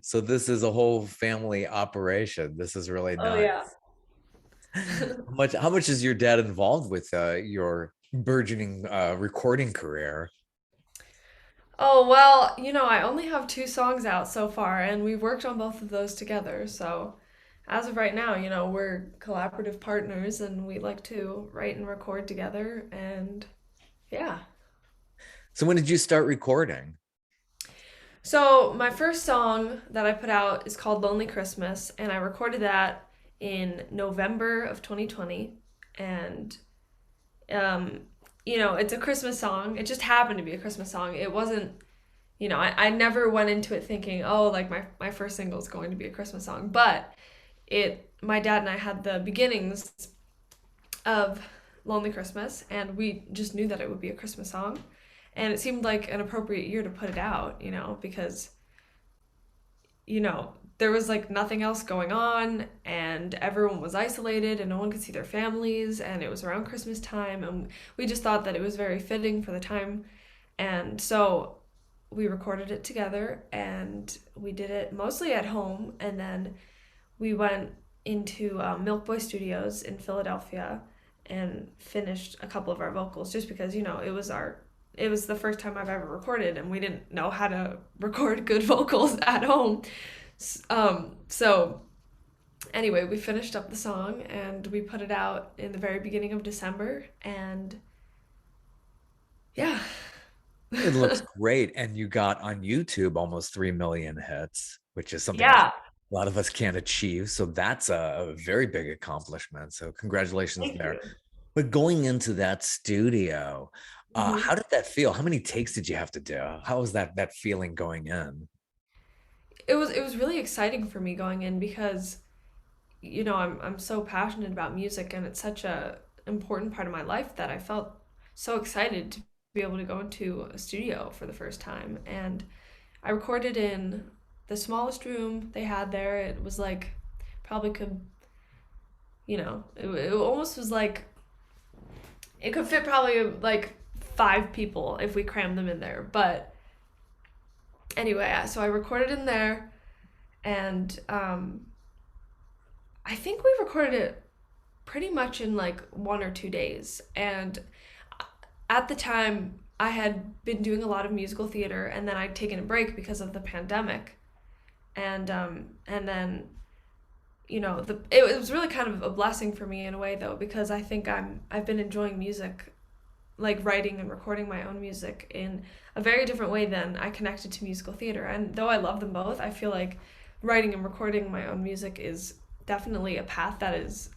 So this is a whole family operation. This is really Oh nice. yeah. How much is your dad involved with your burgeoning recording career? Oh, well, I only have two songs out so far, and we've worked on both of those together. So, as of right now, we're collaborative partners and we like to write and record together. And yeah. So when did you start recording? So, my first song that I put out is called Lonely Christmas, and I recorded that in November of 2020. And, um, it's a Christmas song. It just happened to be a Christmas song. It wasn't I never went into it thinking, oh, like my first single is going to be a Christmas song. But my dad and I had the beginnings of Lonely Christmas, and we just knew that it would be a Christmas song. And it seemed like an appropriate year to put it out, because, there was like nothing else going on, and everyone was isolated, and no one could see their families, and it was around Christmas time, and we just thought that it was very fitting for the time. And so we recorded it together and we did it mostly at home, and then we went into Milk Boy Studios in Philadelphia and finished a couple of our vocals just because it was the first time I've ever recorded and we didn't know how to record good vocals at home. So anyway, we finished up the song and we put it out in the very beginning of December, and yeah. It looks great. And you got on YouTube almost 3 million hits, which is something Yeah. a lot of us can't achieve. So that's a very big accomplishment. So congratulations Thank there. you. But going into that studio, Mhm. how did that feel? How many takes did you have to do? How was that feeling going in? It was really exciting for me going in because I'm so passionate about music, and it's such a important part of my life that I felt so excited to be able to go into a studio for the first time. And I recorded in the smallest room they had there. It was like probably could, it almost was like it could fit probably like five people if we crammed them in there. But anyway, so I recorded in there, and I think we recorded it pretty much in like 1 or 2 days. And at the time, I had been doing a lot of musical theater, and then I'd taken a break because of the pandemic. And then it was really kind of a blessing for me in a way though, because I think I've been enjoying music, like writing and recording my own music in a very different way than I connected to musical theater. And though I love them both, I feel like writing and recording my own music is definitely a path that is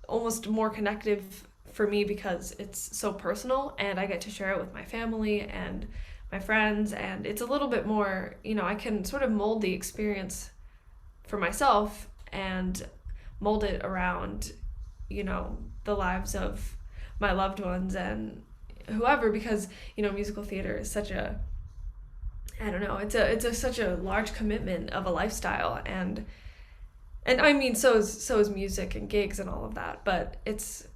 almost more connective for me because it's so personal and I get to share it with my family and my friends, and it's a little bit more, I can sort of mold the experience for myself and mold it around, the lives of my loved ones and whoever, because musical theater is such a, I don't know, it's such a large commitment of a lifestyle. And I mean, so is music and gigs and all of that, but it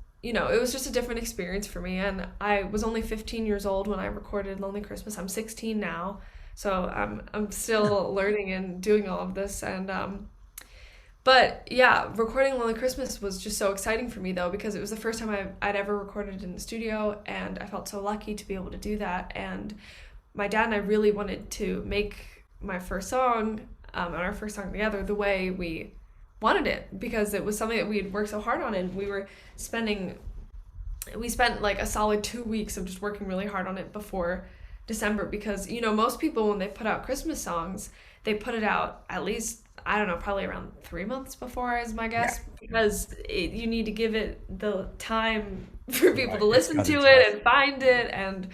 was just a different experience for me. And I was only 15 years old when I recorded Lonely Christmas. I'm 16 now, so I'm still learning and doing all of this. And but yeah, recording Lonely Christmas was just so exciting for me though, because it was the first time I'd ever recorded in the studio, and I felt so lucky to be able to do that. And my dad and I really wanted to make my first song, and our first song together, the way we wanted it, because it was something that we had worked so hard on, and spending we spent like a solid 2 weeks of just working really hard on it before December, because most people when they put out Christmas songs, they put it out at least, I don't know, probably around 3 months before is my Yeah, guess, because you need to give it the time for people right. to It's listen got to to gel. it and find it and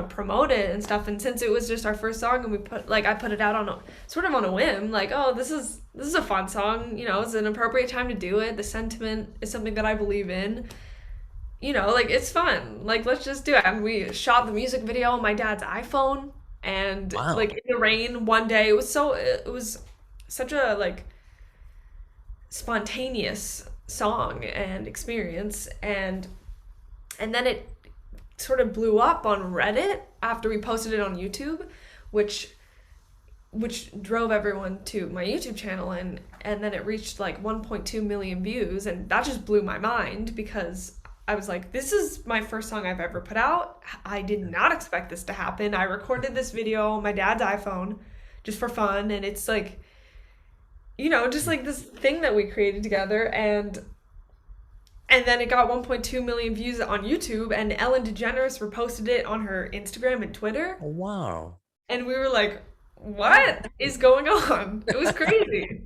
promote it and stuff. And since it was just our first song, and I put it out on sort of on a whim, like, oh, this is a fun song, it's an appropriate time to do it. The sentiment is something that I believe in. Like it's fun. Like let's just do it. And we shot the music video on my dad's iPhone, and like Wow. in the rain one day. It was such a like spontaneous song and experience, and then it sort of blew up on Reddit after we posted it on YouTube, which which drove everyone to my YouTube channel, and then it reached like 1.2 million views, and that just blew my mind because I was like, this is my first song I've ever put out. I did not expect this to happen. I recorded this video on my dad's iPhone just for fun, and it's like, just like this thing that we created together, and then it got 1.2 million views on YouTube, and Ellen DeGeneres reposted it on her Instagram and Twitter. Oh, wow. And we were like, what is going on? It was crazy.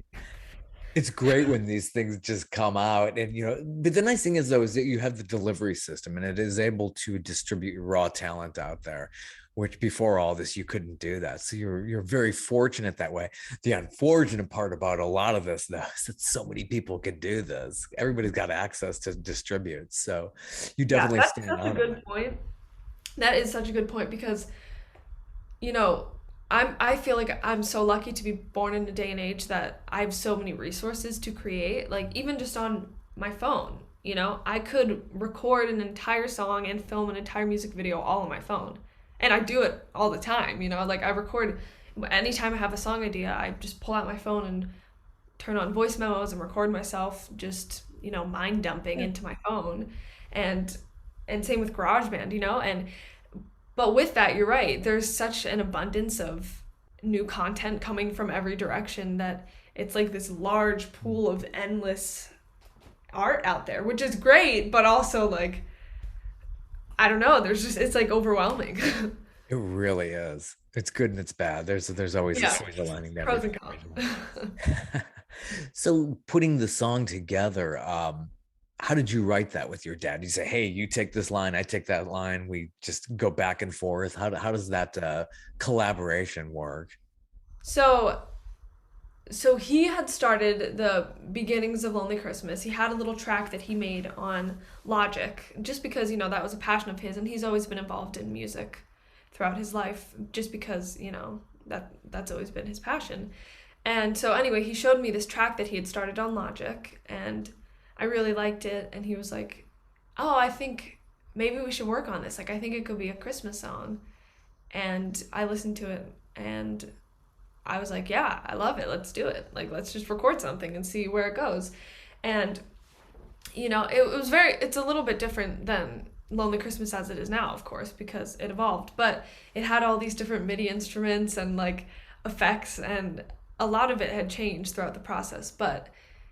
It's great when these things just come out, and but the nice thing is though is that you have the delivery system and it is able to distribute your raw talent out there, which before all this you couldn't do that. So you're very fortunate that way. The unfortunate part about a lot of this though is that so many people can do this. Everybody's got access to distribute. So you Yeah, definitely that's stand such a out on good it. point. That is such a good point because, you know, I feel like I'm so lucky to be born in a day and age that I have so many resources to create, like even just on my phone. I could record an entire song and film an entire music video all on my phone. And I do it all the time, like I record anytime I have a song idea, I just pull out my phone and turn on voice memos and record myself just, mind dumping Yeah. into my phone. And same with GarageBand, and but with that, you're right. There's such an abundance of new content coming from every direction that it's like this large pool of endless art out there, which is great, but also like I don't know, it's like overwhelming. It really is. It's good and it's bad. There's always a Yeah, silver lining to pros and everything. cons. So putting the song together, how did you write that with your dad? You say, "Hey, you take this line, I take that line. We just go back and forth." How does that collaboration work? So so he had started the beginnings of Lonely Christmas. He had a little track that he made on Logic, just because that was a passion of his, and he's always been involved in music throughout his life, just because that's always been his passion. And so anyway, he showed me this track that he had started on Logic, and I really liked it. And he was like, "Oh, I think maybe we should work on this. Like, I think it could be a Christmas song." And I listened to it, and I was like, yeah, I love it. Let's do it. Like, let's just record something and see where it goes. And, it's a little bit different than Lonely Christmas as it is now, of course, because it evolved. But it had all these different MIDI instruments and like effects, and a lot of it had changed throughout the process. But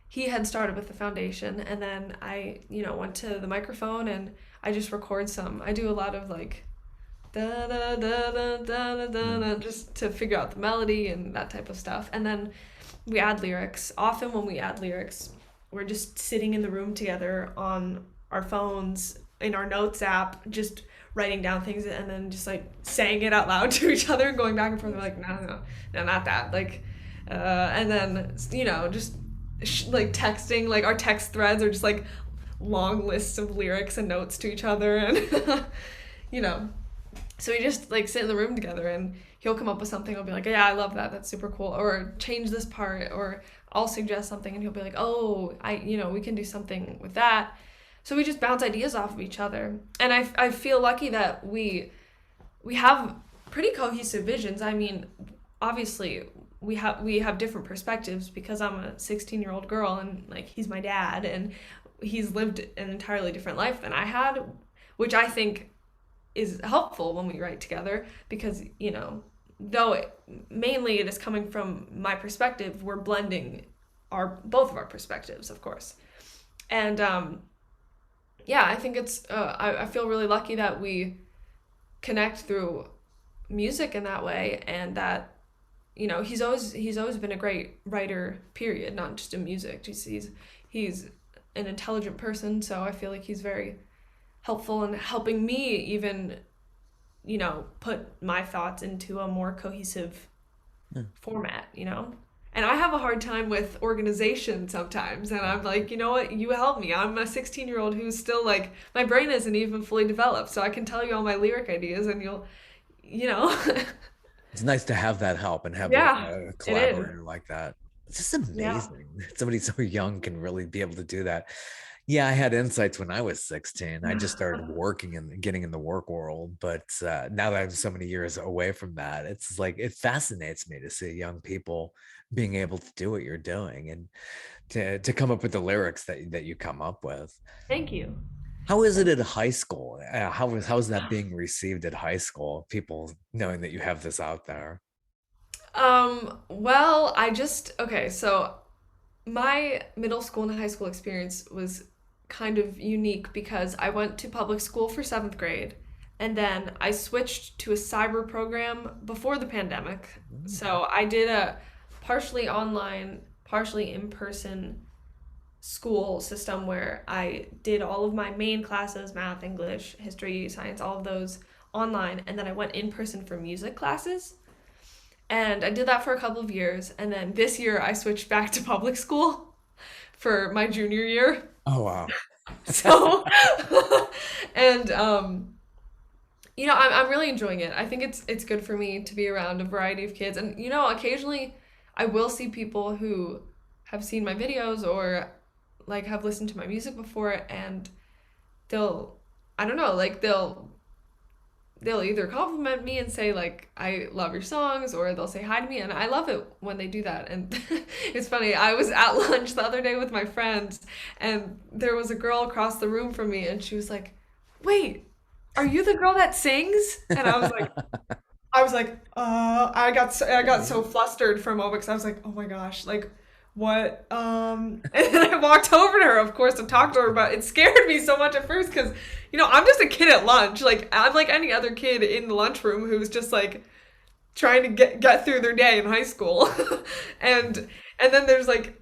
he had started with the foundation, and then I, went to the microphone and I just record some. I do a lot of like da da da da da da Mm. da, just to figure out the melody and that type of stuff. And then we add lyrics. Often when we add lyrics, we're just sitting in the room together on our phones in our notes app, just writing down things and then just like saying it out loud to each other, going back and forth. We're like, no, no, no, not that. Like, and then just like texting. Like our text threads are just like long lists of lyrics and notes to each other, and you know so we just like sit in the room together, and he'll come up with something. I'll be like, yeah, I love that. That's super cool. Or change this part. Or I'll suggest something, and he'll be like, oh, we can do something with that. So we just bounce ideas off of each other. And I feel lucky that we have pretty cohesive visions. I mean, obviously we have different perspectives because I'm a 16-year-old girl, and like he's my dad, and he's lived an entirely different life than I had, which I think is helpful when we write together because though mainly it is coming from my perspective, we're blending our both of our perspectives, of course. And yeah, I think it's I feel really lucky that we connect through music in that way, and that he's always been a great writer, period, not just in music. He's an intelligent person, so I feel like he's very helpful in helping me even put my thoughts into a more cohesive Yeah. format. And I have a hard time with organization sometimes, and I'm like, you know what, you help me. I'm a 16-year-old who's still like, my brain isn't even fully developed, so I can tell you all my lyric ideas, and you'll you know It's nice to have that help and have yeah, a it is. collaborator like that. It's just Yeah. amazing. Somebody so young can really be able to do that. Yeah, I had insights when I was 16. I just started working and getting in the work world. But now that I'm so many years away from that, it's like it fascinates me to see young people being able to do what you're doing and to come up with the lyrics that you come up with. Thank you. How is it at high school? How is that being received at high school? People knowing that you have this out there. Well, okay, so my middle school and high school experience was kind of unique because I went to public school for seventh grade and then I switched to a cyber program before the pandemic. Mm. So I did a partially online, partially in person school system where I did all of my main classes, math, English, history, science, all of those online. And then I went in person for music classes. And I did that for a couple of years. And then this year I switched back to public school for my junior year. Oh wow. So, and I'm really enjoying it. I think it's good for me to be around a variety of kids. And occasionally I will see people who have seen my videos or like have listened to my music before and they'll I don't know, like they'll either compliment me and say like I love your songs or they'll say hi to me and I love it when they do that. And it's funny, I was at lunch the other day with my friends and there was a girl across the room from me and she was like, "Wait, are you the girl that sings?" And I got so flustered for a moment because I was like, "Oh my gosh, like what?" And then I walked over to her, of course, to talk to her, but it scared me so much at first because, I'm just a kid at lunch. Like I'm like any other kid in the lunchroom who's just like trying to get through their day in high school, and and then there's like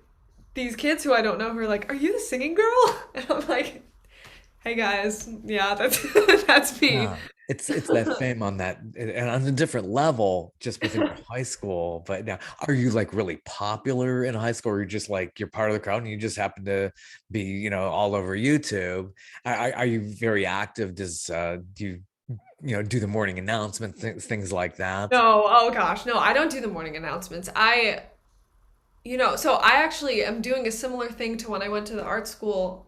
these kids who I don't know who are like, "Are you the singing girl?" And I'm like, "Hey guys, yeah, that's that's me." Yeah, it's that fame on that and on a different level just within your high school. But now, are you like really popular in high school, or you just like you're part of the crowd and you just happen to be, all over YouTube? Are you very active? Do you do the morning announcement things like that? No, oh gosh, no, I don't do the morning announcements. So I actually am doing a similar thing to when I went to the art school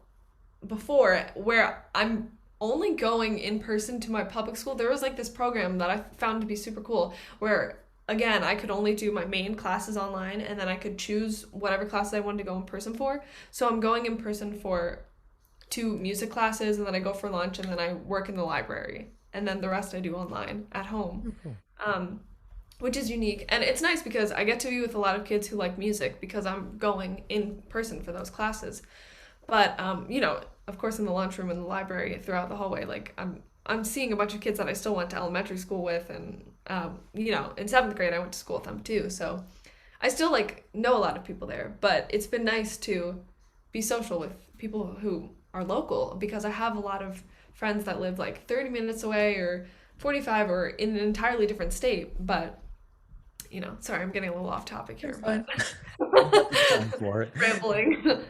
before, where I'm only going in person to my public school. There was like this program that I found to be super cool, where again, I could only do my main classes online and then I could choose whatever classes I wanted to go in person for. So I'm going in person for two music classes and then I go for lunch and then I work in the library. And then the rest I do online at home. Mhm. Um, which is unique. And it's nice because I get to be with a lot of kids who like music because I'm going in person for those classes. But of course, in the lunchroom in the library throughout the hallway, like I'm seeing a bunch of kids that I still went to elementary school with, and in seventh grade I went to school with them too. So I still like know a lot of people there. But it's been nice to be social with people who are local because I have a lot of friends that live like 30 minutes away or 45 or in an entirely different state. But sorry, I'm getting a little off topic here, That's but fine. I've got the time for it. rambling.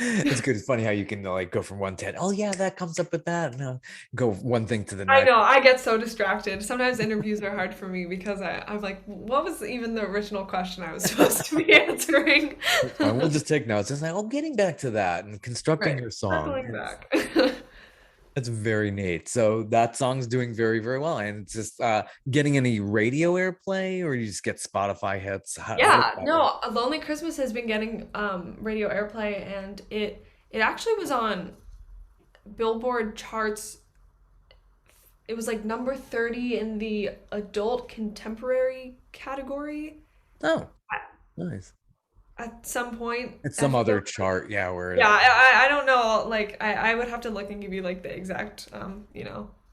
It's good. It's funny how you can like go from one to oh yeah, that comes up with that. No, go one thing to the I next. know, I get so distracted. Sometimes interviews are hard for me because I'm like, what was even the original question I was supposed to be answering? It's fine. We'll just take notes. It's like, oh, getting back to that and constructing Right, your song. circling back. That's very neat. So that song's doing very, very well. And it's just getting any radio airplay or you just get Spotify hits. How does Yeah, that work? no, A Lonely Christmas has been getting radio airplay and it actually was on Billboard charts. It was like number 30 in the adult contemporary category Oh, nice. at some point. It's I some forget. other chart, yeah, where Yeah, I don't know. Like I would have to look and give you like the exact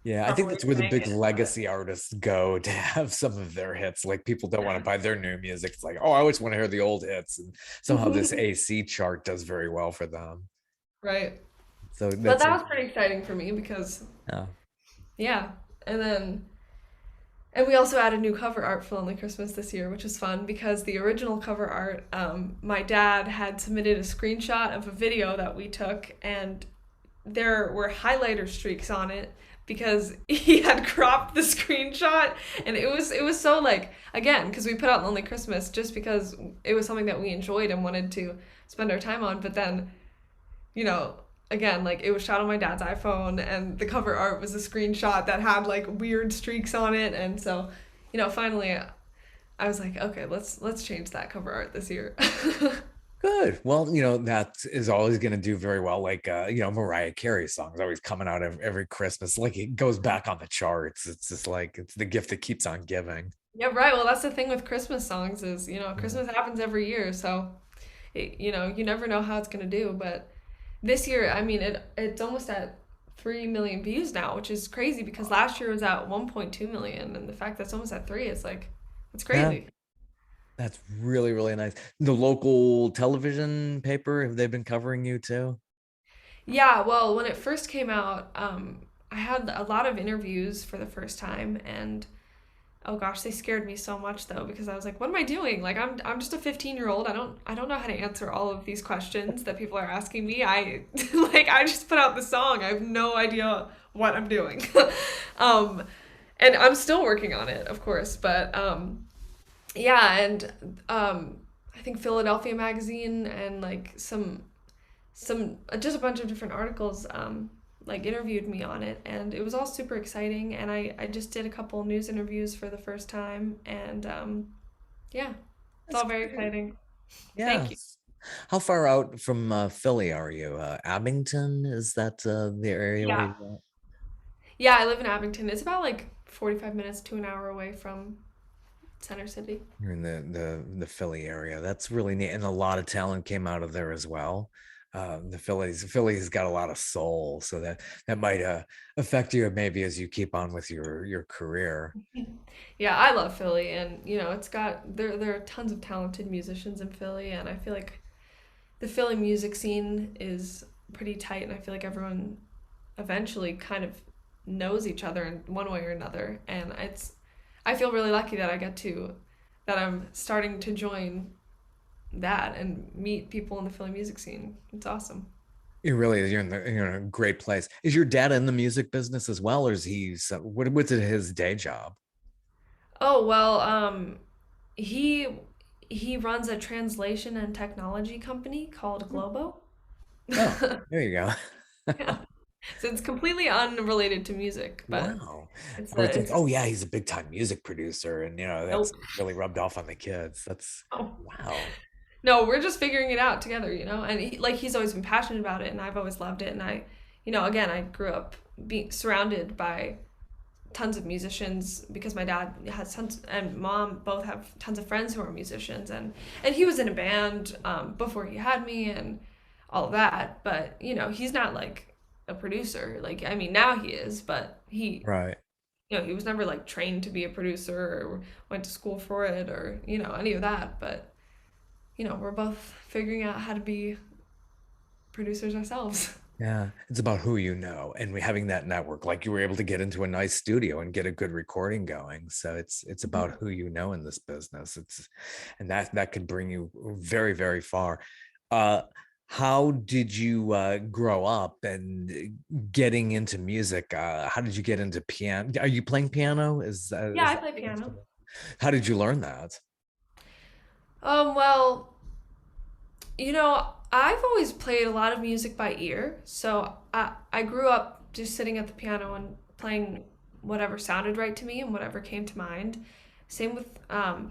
yeah, I proper think way of that's where the saying big it. legacy artists go to have some of their hits. Like people don't want to buy their new music. It's like, oh, I always want to hear the old hits. And somehow this AC chart does very well for them. Right. So But that's that was pretty exciting for me because yeah. yeah, and we also added new cover art for Lonely Christmas this year, which was fun because the original cover art, my dad had submitted a screenshot of a video that we took, and there were highlighter streaks on it because he had cropped the screenshot, and it was so like again because we put out Lonely Christmas just because it was something that we enjoyed and wanted to spend our time on, but then you know, again, like it was shot on my dad's iPhone, and the cover art was a screenshot that had like weird streaks on it, and so, finally I was like, okay, let's change that cover art this year. Good. Well, that is always going to do very well. Like, Mariah Carey songs always coming out every Christmas. Like it goes back on the charts. It's just like it's the gift that keeps on giving. Yeah, right. Well, that's the thing with Christmas songs is, Mhm. Christmas happens every year, so you never know how it's gonna do. But this year, I mean, it's almost at 3 million views now, which is crazy because last year was at 1.2 million, and the fact that it's almost at three is like, it's Yeah, crazy. that's really, really nice. The local television paper, have they been covering you too? Yeah, well, when it first came out, I had a lot of interviews for the first time, and oh gosh, they scared me so much though because I was like, what am I doing? Like I'm just a 15-year-old. I don't know how to answer all of these questions that people are asking me. I like I just put out the song. I have no idea what I'm doing. um and I'm still working on it, of course, but yeah, and I think Philadelphia Magazine and like some just a bunch of different articles like interviewed me on it, and it was all super exciting, and I just did a couple news interviews for the first time, and yeah, it's That's all very great. exciting. Thank you. Yes. How far out from Philly are you? Abington? Is that the area where Yeah, you are? yeah, I live in Abington. It's about like 45 minutes to an hour away from Center City. You're in the Philly area. That's really neat, and a lot of talent came out of there as well. The Phillies got a lot of soul, so that might affect you maybe as you keep on with your career. Yeah, I love Philly, and it's got there are tons of talented musicians in Philly, and I feel like the Philly music scene is pretty tight, and I feel like everyone eventually kind of knows each other in one way or another, and I feel really lucky that that I'm starting to join that and meet people in the Philly music scene. It's awesome. It really is. You're in a great place. Is your dad in the music business as well, or is what's his day job? Oh, well, he he runs a translation and technology company called Globo. Oh, there you go. Yeah. So it's completely unrelated to music, but Wow. it's I would a think, it's oh yeah, he's a big time music producer, and that's nope. really rubbed off on the kids. That's Oh. wow. No, we're just figuring it out together, And he's always been passionate about it, and I've always loved it. And again, I grew up being surrounded by tons of musicians because my dad has tons and mom both have tons of friends who are musicians, and he was in a band before he had me and all of that. But he's not like a producer. Like I mean, now he is, but Right. he was never like trained to be a producer or went to school for it or any of that. But we're both figuring out how to be producers ourselves. Yeah, it's about who you know, and having that network. Like you were able to get into a nice studio and get a good recording going. So it's about who you know in this business. And that could bring you very, very far. Uh, how did you grow up and getting into music? How did you get into piano? Are you playing piano? Yeah, Is I that play the piano. instrument? How did you learn that? Well, I've always played a lot of music by ear. So I grew up just sitting at the piano and playing whatever sounded right to me and whatever came to mind. Same with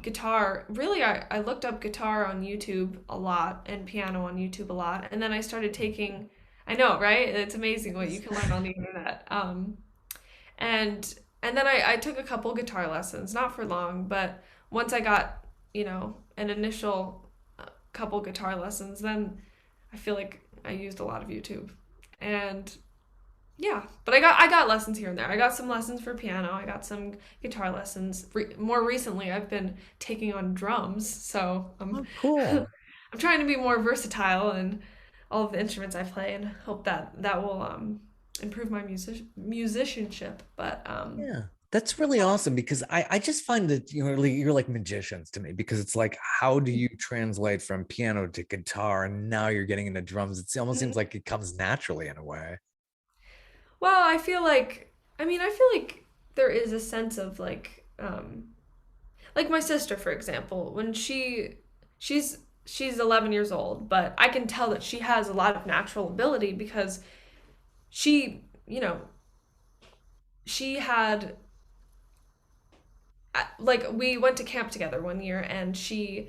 guitar. Really, I looked up guitar on YouTube a lot and piano on YouTube a lot. And then I started taking, I know, right? It's amazing what you can learn on the internet. And and then I took a couple guitar lessons, not for long, but once I got, an initial couple guitar lessons, then I feel like I used a lot of YouTube. And yeah, but I got lessons here and there. I got some lessons for piano. I got some guitar lessons. More recently, I've been taking on drums, so Oh, cool. I'm trying to be more versatile in all of the instruments I play, and hope that will improve my musicianship. But Yeah, that's really awesome because I just find that you're like magicians to me because it's like how do you translate from piano to guitar and now you're getting into drums? It almost seems Mhm. like it comes naturally in a way. Well, I feel like there is a sense of like my sister, for example, when she's she's 11 years old, but I can tell that she has a lot of natural ability because she, you know, she had like we went to camp together one year, and she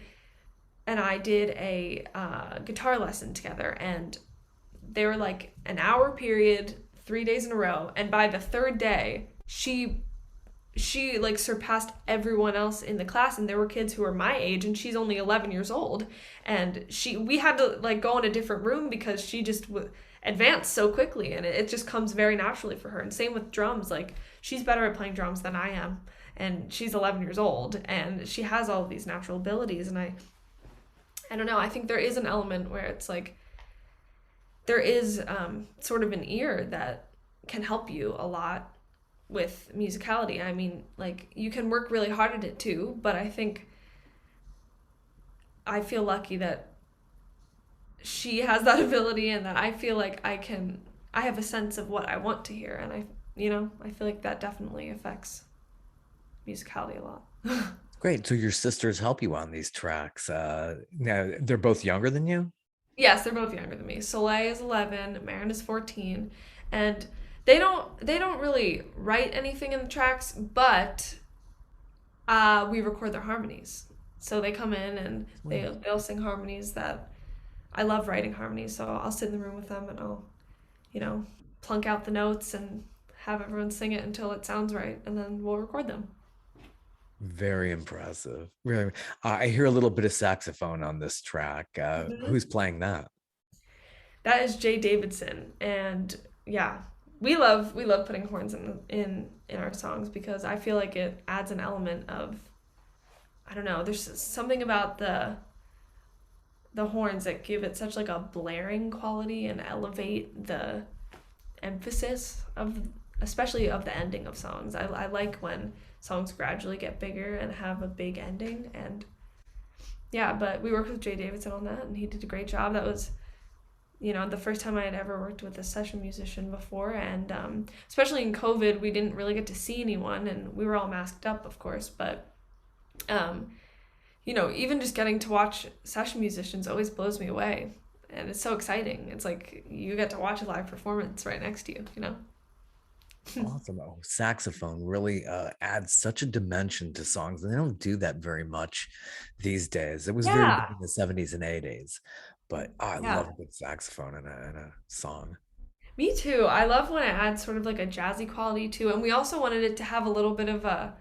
and I did a guitar lesson together, and they were like an hour period, 3 days in a row, and by the third day, she like surpassed everyone else in the class, and there were kids who were my age, and she's only 11 years old, and she we had to like go in a different room because she just advanced so quickly, and it just comes very naturally for her. And same with drums, like she's better at playing drums than I am, and she's 11 years old, and she has all of these natural abilities. And I don't know, I think there is an element where it's like there is sort of an ear that can help you a lot with musicality. I mean, like you can work really hard at it too, but I think I feel lucky that she has that ability, and that I feel like I have a sense of what I want to hear, and I feel like that definitely affects musicality a lot. Great. So your sisters help you on these tracks. Now they're both younger than you? Yes, they're both younger than me. Soleil is 11, Marin is 14, and they don't really write anything in the tracks, but we record their harmonies. So they come in and Sweet. they'll sing harmonies that I love writing harmonies. So I'll sit in the room with them, and I'll, you know, plunk out the notes and have everyone sing it until it sounds right, and then we'll record them. Very impressive. Really. I hear a little bit of saxophone on this track. Hmm. Who's playing that? That is Jay Davidson, and yeah, we love putting horns in our songs because I feel like it adds an element of, I don't know. There's something about the horns that give it such like a blaring quality and elevate the emphasis of, especially of the ending of songs. I like when songs gradually get bigger and have a big ending. And yeah, but we worked with Jay Davidson on that, and he did a great job. That was, the first time I had ever worked with a session musician before, and especially in COVID, we didn't really get to see anyone, and we were all masked up, of course. But um, even just getting to watch session musicians always blows me away, and it's so exciting. It's like you get to watch a live performance right next to you. Awesome. Oh, saxophone really adds such a dimension to songs, and they don't do that very much these days. It was very Yeah, big in the 70s and 80s, but I yeah. love a good saxophone in a song. Me too. I love when it adds sort of like a jazzy quality too, and we also wanted it to have a little bit of a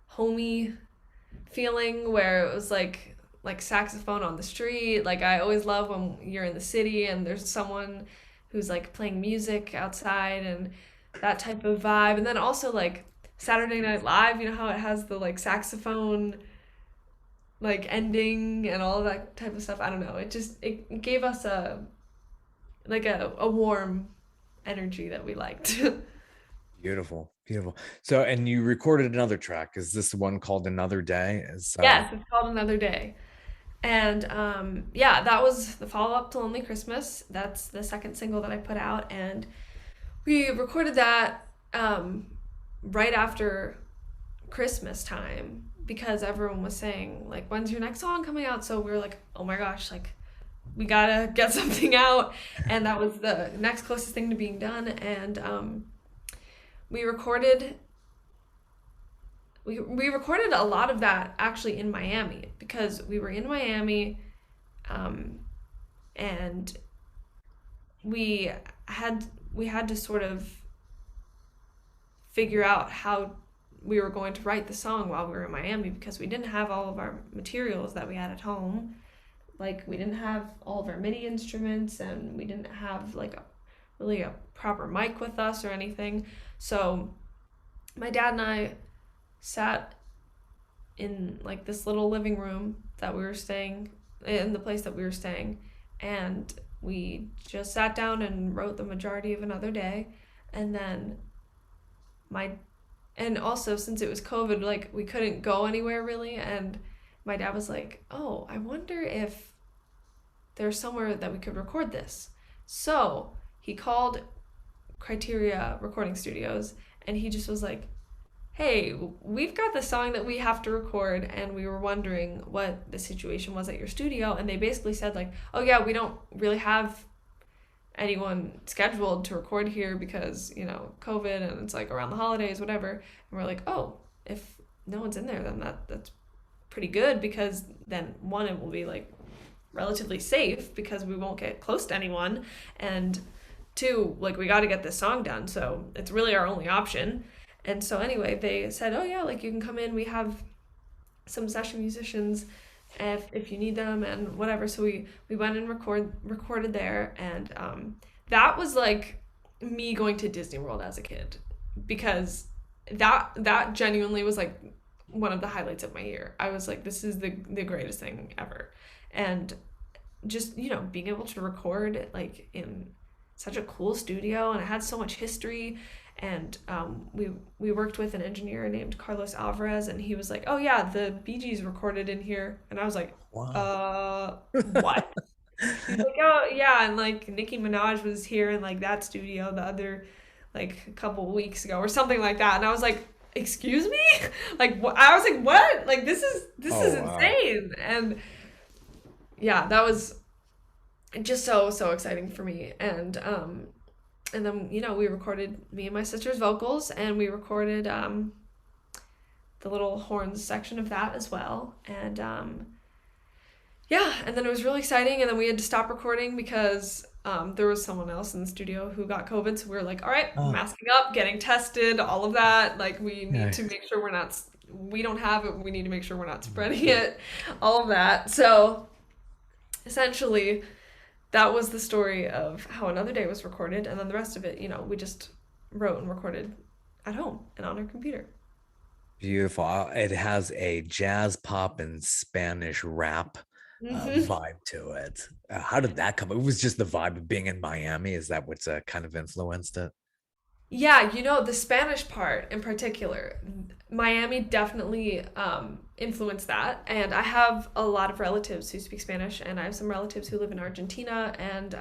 homey feeling where it was like saxophone on the street. Like I always love when you're in the city and there's someone who's like playing music outside, and that type of vibe. And then also like Saturday Night Live, you know how it has the like saxophone like ending and all that type of stuff. I don't know. It gave us a warm energy that we liked. Beautiful, beautiful. So, and you recorded another track. Is this the one called Another Day? Is Yes, it's called Another Day. And yeah, that was the follow up to Lonely Christmas. That's the second single that I put out. And we recorded that right after Christmas time because everyone was saying, like, when's your next song coming out? So we were like, oh my gosh, like, we gotta get something out. And that was the next closest thing to being done. And we recorded we recorded a lot of that actually in Miami because we were in Miami, um, and we had we had to sort of figure out how we were going to write the song while we were in Miami because we didn't have all of our materials that we had at home. Like we didn't have all of our MIDI instruments, and we didn't have like really a proper mic with us or anything. So my dad and I sat in like this little living room that we were staying in, the place that we were staying, and we just sat down and wrote the majority of Another Day. And then my and also since it was COVID, like we couldn't go anywhere really, and my dad was like, oh, I wonder if there's somewhere that we could record this. So he called Criteria Recording Studios, and he just was like, hey, we've got the song that we have to record, and we were wondering what the situation was at your studio. And they basically said, like, oh, yeah, we don't really have anyone scheduled to record here because, COVID and it's like around the holidays, whatever. And we're like, oh, if no one's in there, then that's pretty good because then one, it will be like relatively safe because we won't get close to anyone. And two, like we got to get this song done. So it's really our only option. And so anyway, they said, oh yeah, like you can come in. We have some session musicians if you need them and whatever. So we went and recorded there, and that was like me going to Disney World as a kid because that genuinely was like one of the highlights of my year. I was like, this is the greatest thing ever, and just being able to record like in such a cool studio, and it had so much history. And we worked with an engineer named Carlos Alvarez, and he was like, "Oh yeah, the Bee Gees recorded in here," and I was like, Wow. what?" He's like, "Oh yeah," and like Nicki Minaj was here in like that studio the other like a couple of weeks ago or something like that, and I was like, "Excuse me?" Like I was like, "What? Like this is Oh, wow. insane!" And yeah, that was just so exciting for me. And then we recorded me and my sister's vocals, and we recorded the little horns section of that as well. And yeah, and then it was really exciting. And then we had to stop recording because there was someone else in the studio who got COVID. So we were like, all right, Oh, masking up, getting tested, all of that. Like we need yeah. to make sure we don't have it. We need to make sure we're not spreading it, all of that. So essentially, that was the story of how Another Day was recorded, and then the rest of it, we just wrote and recorded at home and on our computer. Beautiful. It has a jazz pop and Spanish rap Hmm. vibe to it. How did that come? It was just the vibe of being in Miami. Is that what's kind of influenced it? Yeah, the Spanish part in particular, Miami definitely influenced that. And I have a lot of relatives who speak Spanish, and I have some relatives who live in Argentina, and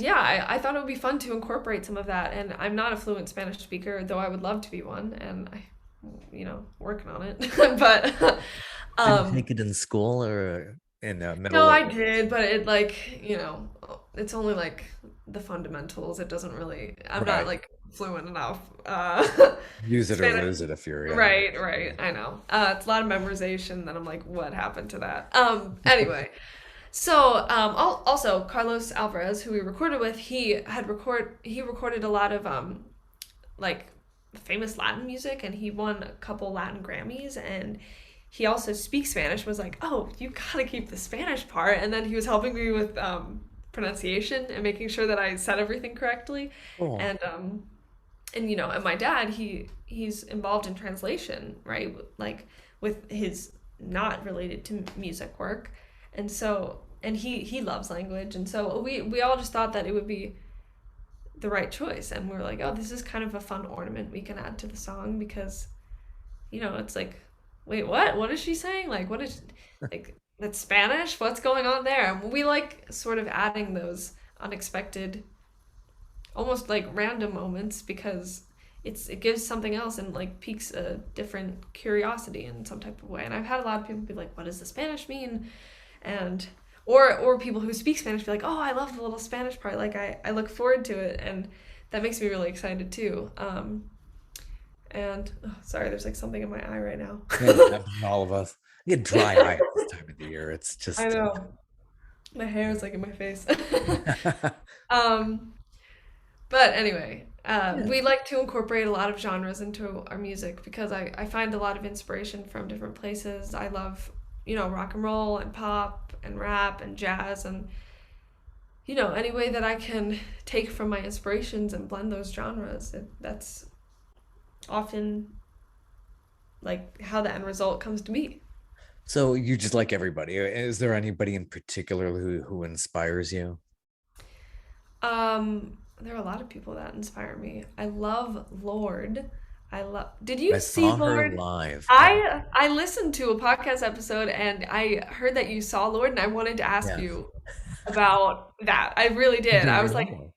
yeah, I thought it would be fun to incorporate some of that. And I'm not a fluent Spanish speaker, though I would love to be one, and working on it. But Did you um, take it in school or in no, middle I or did, but it like, it's only like the fundamentals. It doesn't really, I'm not right? like fluent enough. Use it or Spanish. lose it if you're Right, right. I know. It's a lot of memorization. Then I'm like, what happened to that? Anyway, so also Carlos Alvarez, who we recorded with, he recorded a lot of like famous Latin music, and he won a couple Latin Grammys, and he also speaks Spanish. Was like, oh, you gotta keep the Spanish part, and then he was helping me with pronunciation and making sure that I said everything correctly, cool. and my dad, he's involved in translation, right? Like with his not related to music work, and he loves language, and so we all just thought that it would be the right choice, and we were like, oh, this is kind of a fun ornament we can add to the song because it's like, wait, what is she saying? Like, what is, like, that's Spanish? What's going on there? And we like sort of adding those unexpected, almost like random moments because it gives something else and like piques a different curiosity in some type of way. And I've had a lot of people be like, what does the Spanish mean? And or people who speak Spanish be like, oh, I love the little Spanish part. Like I look forward to it, and that makes me really excited too. And oh, sorry, there's like something in my eye right now. Yeah, it happens to all of us. You get dry eye at this time of the year. It's I just know. My hair is like in my face. um, but anyway, yeah. we like to incorporate a lot of genres into our music because I find a lot of inspiration from different places. I love, rock and roll and pop and rap and jazz and, any way that I can take from my inspirations and blend those genres. That's often like how the end result comes to be. So you just like everybody. Is there anybody in particular who inspires you? There are a lot of people that inspire me. I love Lord. I love. Did you I see saw her Lord? live. I listened to a podcast episode and I heard that you saw Lord, and I wanted to ask Yes. you about that. I really You did. do I your was like, homework.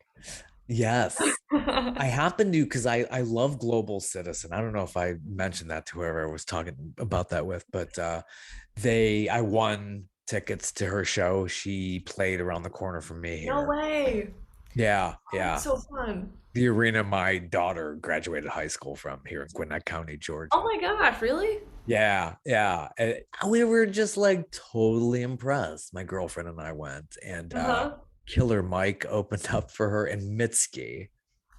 Yes. I happen to, because I love Global Citizen. I don't know if I mentioned that to whoever I was talking about that with, but I won tickets to her show. She played around the corner from me No here. way. Yeah, Oh, that's yeah. so fun. The arena my daughter graduated high school from here in Gwinnett County, Oh Georgia. my gosh, really? Yeah, yeah. And we were just like totally impressed. My girlfriend and I went, and Uh-huh. Killer Mike opened up for her and Mitski.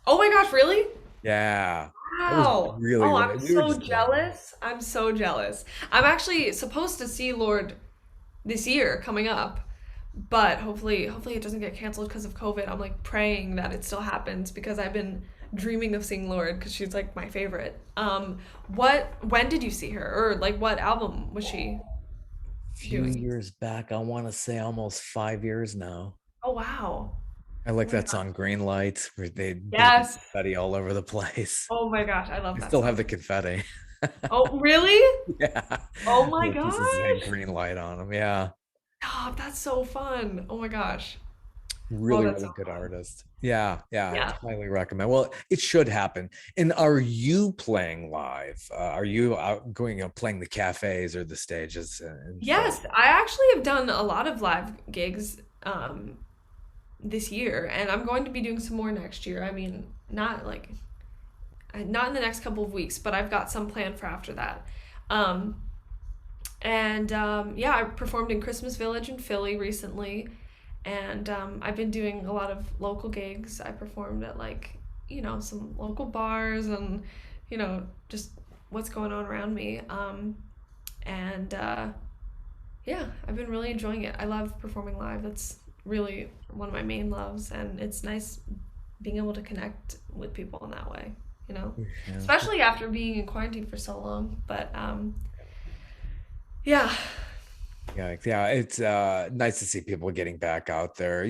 Oh my gosh, really? Yeah, it was Wow. really, Oh, really. I'm We were so just blown away. jealous. I'm so jealous. I'm actually supposed to see Lord this year coming up, but hopefully it doesn't get canceled because of COVID. I'm like praying that it still happens because I've been dreaming of seeing Lord because she's like my favorite. When did you see her, or like what album was she Few doing? years back, I want to say almost 5 years now. Oh wow. I Oh like my that gosh. song Green Light, where they blow Yes. confetti all over the place. Oh my gosh, I love I that still have song. the confetti. Oh, really? Yeah. Oh my Little pieces saying gosh. green light on them. Yeah. Oh, that's so fun. Oh my gosh. Oh, Really, that's really so good fun. artist. Yeah, yeah, I'd Yeah. highly recommend. Well, it should happen. And are you playing live? Are you out going, playing the cafes or the stages and stuff? Yes, I actually have done a lot of live gigs this year, and I'm going to be doing some more next year. I mean, not in the next couple of weeks, but I've got some planned for after that. Um, yeah, I performed in Christmas Village in Philly recently, and I've been doing a lot of local gigs. I performed at like, some local bars and, just what's going on around me. And Yeah, I've been really enjoying it. I love performing live. That's really one of my main loves, and it's nice being able to connect with people in that way, you know? Yeah. Especially after being in quarantine for so long. But yeah. Yeah, it's nice to see people getting back out there.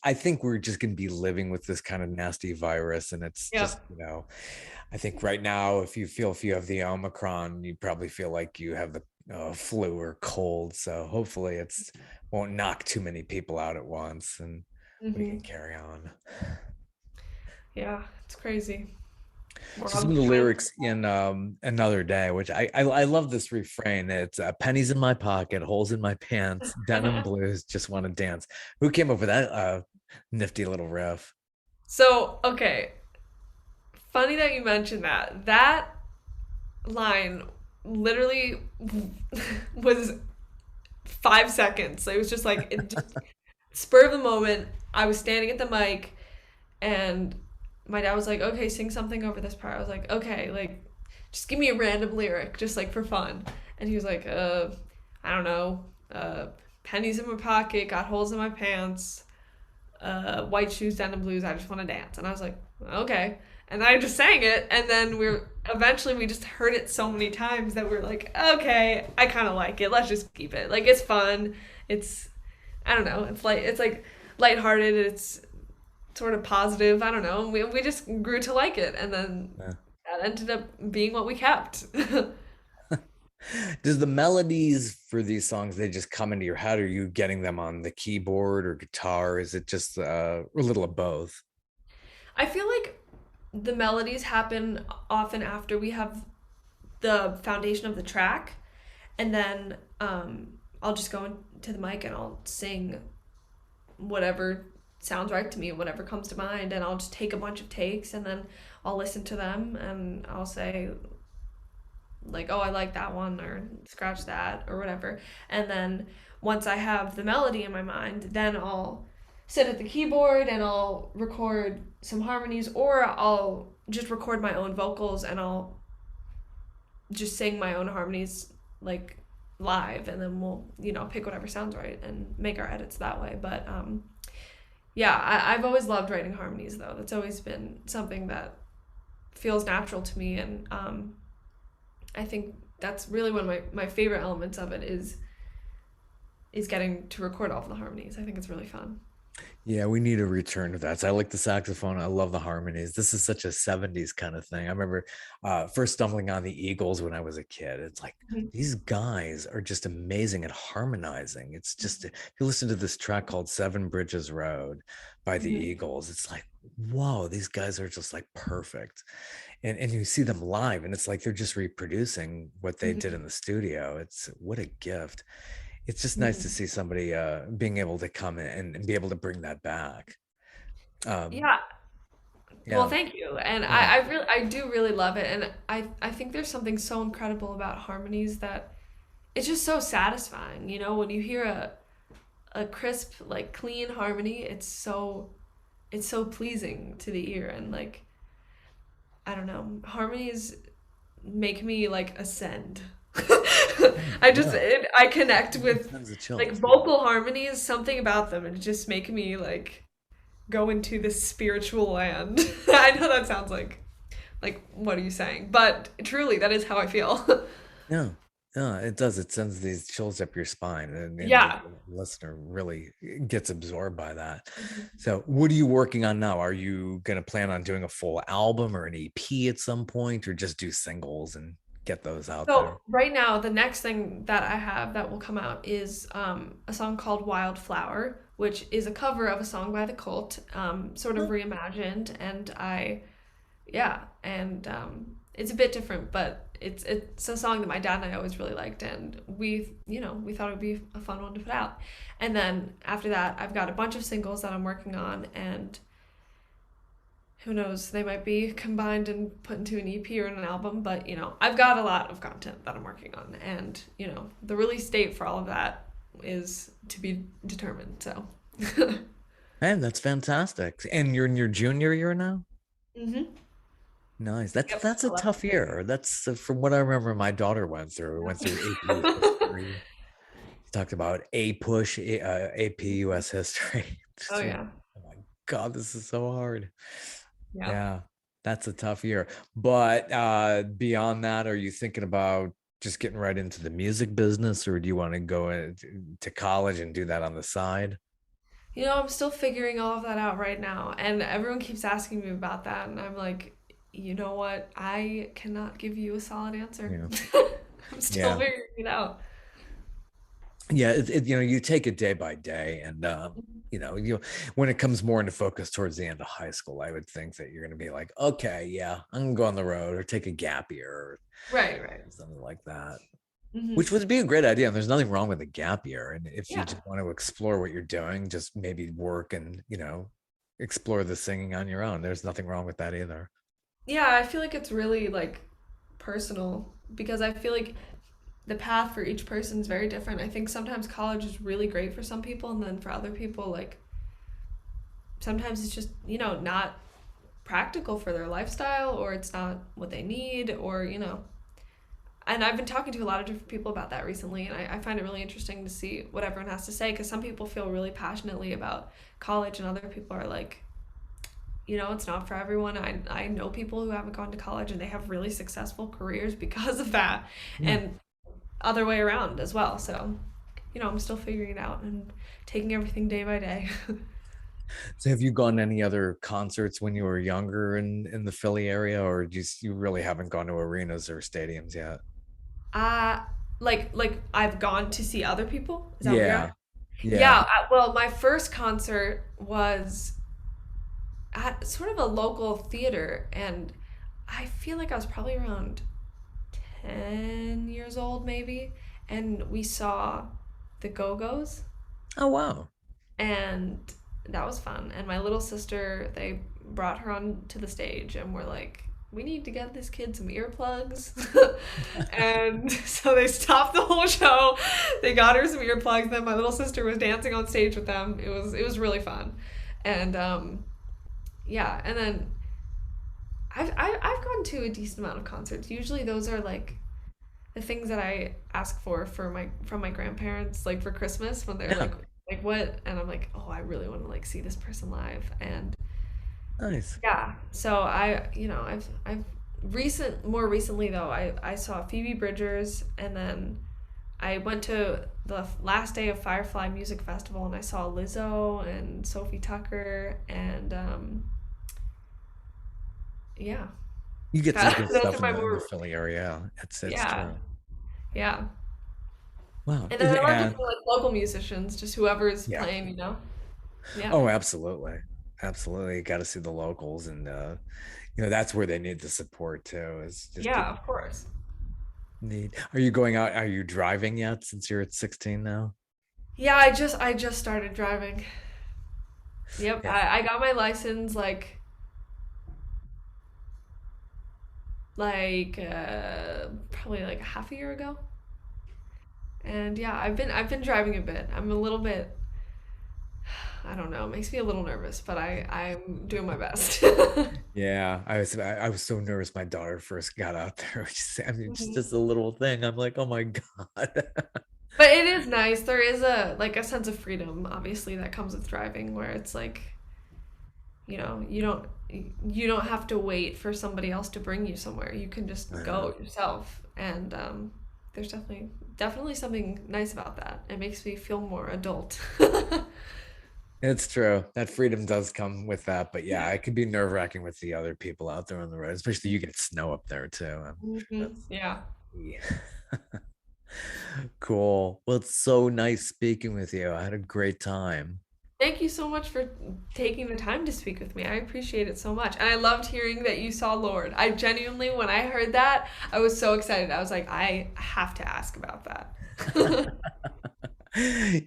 I think we're just going to be living with this kind of nasty virus, and it's just, Yep. I think right now, if you have the Omicron, you probably feel like you have the flu or cold. So hopefully, it's won't knock too many people out at once, and we can Hmm. carry on. Yeah, it's crazy. We're So all some of the just trying to. lyrics in Another Day, which I love this refrain. It's pennies in my pocket, holes in my pants, denim blues, just want to dance. Who came up with that nifty little riff? So, okay, funny that you mentioned that. That line literally was 5 seconds. It was just like, it just spur of the moment. I was standing at the mic and my dad was like, "Okay, sing something over this part." I was like, "Okay, like just give me a random lyric just like for fun." And he was like, I don't know. Pennies in my pocket, got holes in my pants, white shoes, denim blues, I just want to dance." And I was like, "Okay." And I just sang it, and then we just heard it so many times that we're like, "Okay, I kind of like it. Let's just keep it. Like it's fun. It's I don't know. It's like lighthearted. It's sort of positive. I don't know. We just grew to like it, and then Yeah. that ended up being what we kept. Does the melodies for these songs, they just come into your head? Are you getting them on the keyboard or guitar? Is it just a little of both? I feel like the melodies happen often after we have the foundation of the track, and then I'll just go into the mic and I'll sing whatever sounds right to me, whatever comes to mind, and I'll just take a bunch of takes and then I'll listen to them and I'll say like, "Oh, I like that one," or "Scratch that," or whatever. And then once I have the melody in my mind, then I'll sit at the keyboard and I'll record some harmonies, or I'll just record my own vocals and I'll just sing my own harmonies like live, and then we'll pick whatever sounds right and make our edits that way. But yeah, I've always loved writing harmonies though. That's always been something that feels natural to me, and I think that's really one of my favorite elements of it is getting to record all of the harmonies. I think it's really fun. Yeah, we need a return to that. So I like the saxophone. I love the harmonies. This is such a 70s kind of thing. I remember first stumbling on the Eagles when I was a kid. It's like Mhm. these guys are just amazing at harmonizing. It's just, if you listen to this track called Seven Bridges Road by the Mhm. Eagles, it's like, whoa, these guys are just like perfect. And you see them live and it's like they're just reproducing what they did Mhm. in the studio. It's what a gift. It's just nice to Mhm. see somebody being able to come in and be able to bring that back. Um, Yeah. Well, yeah, thank you. And yeah, I do really love it. And I think there's something so incredible about harmonies that it's just so satisfying, you know, when you hear a crisp, like clean harmony, it's so pleasing to the ear and like I don't know, harmonies make me like ascend. yeah. I connect Give me with tons of like chills. vocal harmonies, something about them, and just make me like go into this spiritual land. I know that sounds like what are you saying? But truly, that is how I feel. Yeah, yeah, it does. It sends these chills up your spine, and the Yeah. listener really gets absorbed by that. Mhm. So, what are you working on now? Are you going to plan on doing a full album or an EP at some point, or just do singles and get those out there? So right now, the next thing that I have that will come out is a song called "Wildflower," which is a cover of a song by the Cult, sort of Huh. reimagined. And yeah, and it's a bit different, but it's a song that my dad and I always really liked, and we thought it would be a fun one to put out. And then after that, I've got a bunch of singles that I'm working on, and who knows, they might be combined and put into an EP or an album, but I've got a lot of content that I'm working on, and the release date for all of that is to be determined. So, Man, that's fantastic. And you're in your junior year now? hmm Nice. That's yep, that's a tough year. That's from what I remember my daughter went through. Went through AP yeah. history. She talked about A push, AP US history. Oh Just like, yeah, oh my God, this is so hard. yeah. Yeah, that's a tough year. But beyond that, are you thinking about just getting right into the music business, or do you want to go to college and do that on the side? I'm still figuring all of that out right now, and everyone keeps asking me about that, and I'm like, you know what? I cannot give you a solid answer. Yeah. I'm still Yeah. figuring it out. Yeah, you take it day by day, and you when it comes more into focus towards the end of high school, I would think that you're going to be like, okay, yeah, I'm gonna go on the road or take a gap year or Right, right. something like that, which Hmm. would be a great idea. And there's nothing wrong with a gap year, and if you Yeah. just want to explore what you're doing, just maybe work and explore the singing on your own. There's nothing wrong with that either. Yeah, I feel like it's really like personal because I feel like the path for each person is very different. I think sometimes college is really great for some people, and then for other people, like sometimes it's just, not practical for their lifestyle, or it's not what they need, or. And I've been talking to a lot of different people about that recently, and I find it really interesting to see what everyone has to say because some people feel really passionately about college, and other people are like, it's not for everyone. I know people who haven't gone to college and they have really successful careers because of that, Yeah. and other way around as well. So, I'm still figuring it out and taking everything day by day. So have you gone to any other concerts when you were younger in the Philly area, or you really haven't gone to arenas or stadiums yet? uh like I've gone to see other people. Is that what you're Yeah. asking? Yeah, Yeah. well, my first concert was at sort of a local theater, and I feel like I was probably around 10 years old maybe, and we saw the Go-Go's, Oh wow. and that was fun. And my little sister, they brought her on to the stage and were like, we need to get this kid some earplugs. And so they stopped the whole show. They got her some earplugs. Then my little sister was dancing on stage with them. It was really fun. And yeah, and then I've gone to a decent amount of concerts. Usually those are like the things that I ask for my from my grandparents, like for Christmas when they're Yeah. like what, and I'm like, oh, I really want to like see this person live. And Nice. yeah, so I've more recently though, I saw Phoebe Bridgers, and then I went to the last day of Firefly Music Festival, and I saw Lizzo and Sophie Tucker, and yeah, You get some good those stuff are in my the more. Philly area. It's Yeah, true. yeah. Wow. And then I love to And see like local musicians, just whoever is yeah. playing. Yeah. Oh, absolutely. Absolutely. Got to see the locals, and that's where they need the support too. Is just Yeah, getting of course. need. Are you going out? Are you driving yet since you're at 16 now? Yeah, I just started driving. Yep, Yeah. I got my license probably like half a year ago. And yeah, I've been driving a bit. I'm a little bit, I don't know, it makes me a little nervous, but I'm doing my best. Yeah, I was so nervous my daughter first got out there. I mean, just Mhm. a little thing. I'm like, oh my God. But it is nice. There is a sense of freedom, obviously, that comes with driving, where it's like, you don't have to wait for somebody else to bring you somewhere. You can just Uh, go yourself, and there's definitely something nice about that. It makes me feel more adult. it's true. That freedom does come with that, but yeah, Yeah. it could be nerve-wracking with the other people out there on the road, especially you get snow up there too. That's Yeah. yeah. Cool. Well, it's so nice speaking with you. I had a great time. Thank you so much for taking the time to speak with me. I appreciate it so much. And I loved hearing that you saw Lord. I genuinely, when I heard that, I was so excited. I was like, I have to ask about that.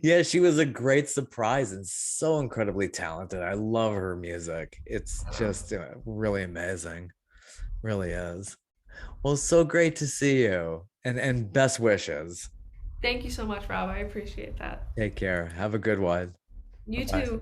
Yeah, she was a great surprise and so incredibly talented. I love her music. It's just really amazing. Really is. Well, so great to see you. And best wishes. Thank you so much, Rob. I appreciate that. Take care. Have a good one. You Bye-bye. too.